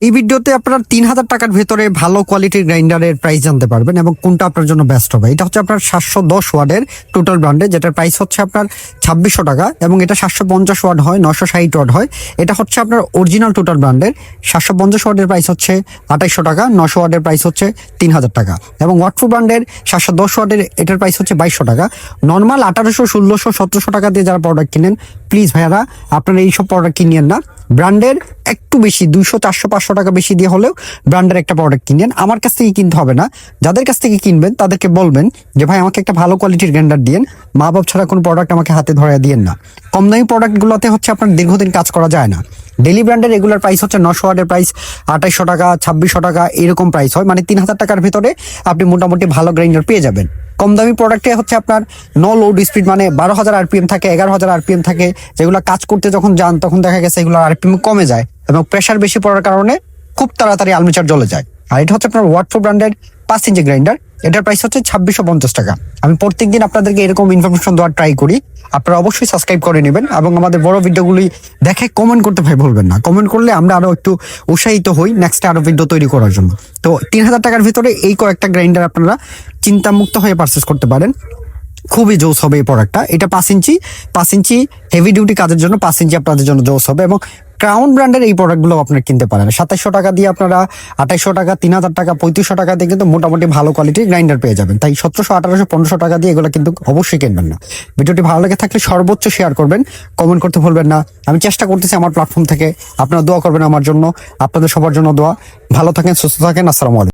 এই ভিডিওতে আপনার ৩,০০০ টাকার ভেতরে ভালো কোয়ালিটির গ্রাইন্ডারের প্রাইস জানতে পারবেন এবং কোনটা আপনার জন্য বেস্ট হবে। এটা হচ্ছে আপনার ৭১০ ওয়াটের টোটাল ব্র্যান্ডে, যেটার প্রাইস হচ্ছে আপনার ২৬০০ টাকা এবং এটা ৭৫০ ওয়াট হয়, ৯৬০ ওয়াট হয়। এটা হচ্ছে আপনার অরিজিনাল টোটাল ব্র্যান্ডের ৭৫০ ওয়াটের প্রাইস হচ্ছে ২৮০০ টাকা, ৯০০ ওয়াটের প্রাইস হচ্ছে ৩,০০০ টাকা এবং ওয়াটফুল ব্র্যান্ডের ৭১০ ওয়াটের এটার প্রাইস হচ্ছে ২২০০ টাকা। নর্মাল ১৮০০, ১৬০০, ১৭০০ টাকা দিয়ে যারা প্রোডাক্ট কিনেন, প্লিজ ভাইয়ারা আপনারা এইসব প্রোডাক্ট কিনেন না। ব্র্যান্ডের একটু বেশি ২০০, ৪০০, ৫০০ টাকা বেশি দিয়ে হলেও ব্র্যান্ডের একটা প্রোডাক্ট কিনেন। আমার কাছ থেকে কিনতে হবে না। যাদের কাছ থেকে কিনবেন তাদেরকে বলবেন যে ভাই আমাকে একটা ভালো কোয়ালিটির গ্রাইন্ডার দিয়েন, মা বাপ ছাড়া কোনো প্রোডাক্ট আমাকে হাতে ধরে দিয়েন না। কম দামি প্রোডাক্টগুলোতে হচ্ছে আপনার দীর্ঘদিন কাজ করা যায় না। ডেলি ব্র্যান্ডের রেগুলার প্রাইস হচ্ছে ৯০০ ওয়াটের প্রাইস ২৮০০ টাকা, ২৬০০ টাকা এরকম প্রাইস হয়, মানে ৩,০০০ টাকার ভিতরে আপনি মোটামুটি ভালো গ্রাইন্ডার পেয়ে যাবেন। কম দামি প্রোডাক্টে হচ্ছে আপনার নো লোড স্পিড, মানে ১২,০০০ আরপিএম থাকে, ১১,০০০ আরপিএম থাকে, যেগুলো কাজ করতে যখন যান তখন দেখা গেছে এগুলো আরপিএম কমে যায় এবং প্রেশার বেশি পড়ার কারণে খুব তাড়াতাড়ি আর্মেচার জ্বলে যায়। আর এটা হচ্ছে আপনার ওয়াটফুল ব্র্যান্ডের ৫ ইঞ্চি গ্রাইন্ডার, এটার প্রাইস হচ্ছে ২৬৫০ টাকা। আমি প্রত্যেকদিন আপনাদেরকে এরকম ইনফরমেশন দেওয়ার ট্রাই করি। আপনারা অবশ্যই সাবস্ক্রাইব করে নেবেন এবং আমাদের বড় ভিডিওগুলি দেখে কমেন্ট করতে ভাই ভুলবেন না। কমেন্ট করলে আমরা আরো একটু উৎসাহিত হই নেক্সট আরো ভিডিও তৈরি করার জন্য। তো ৩,০০০ টাকার ভিতরে এই কয়েকটা গ্রাইন্ডার আপনারা চিন্তামুক্ত হয়ে পারচেস করতে পারেন। খুবই জোস হবে এই প্রোডাক্টটা। এটা ৫ ইঞ্চি হেভি ডিউটি কাজের জন্য ৫ ইঞ্চি আপনাদের জন্য জোস হবে এবং ক্রাউন ব্র্যান্ডের এই প্রোডাক্টগুলো আপনারা কিনতে পারেন ২৭০০ টাকা দিয়ে। আপনারা ২৮০০ টাকা, ৩,০০০ টাকা, ৩৫০০ টাকা দিয়ে কিন্তু মোটামুটি ভালো কোয়ালিটির গ্রাইন্ডার পেয়ে যাবেন। তাই ১৭০০, ১৮০০, ১৫০০ টাকা দিয়ে এগুলো কিন্তু অবশ্যই কিনবেন না। ভিডিওটি ভালো লেগে থাকলে সর্বোচ্চ শেয়ার করবেন, কমেন্ট করতে ভুলবেন না। আমি চেষ্টা করতেছি আমার প্ল্যাটফর্ম থেকে, আপনারা দোয়া করবেন আমার জন্য, আপনাদের সবার জন্য দোয়া। ভালো থাকেন, সুস্থ থাকেন। আসসালামু আলাইকুম।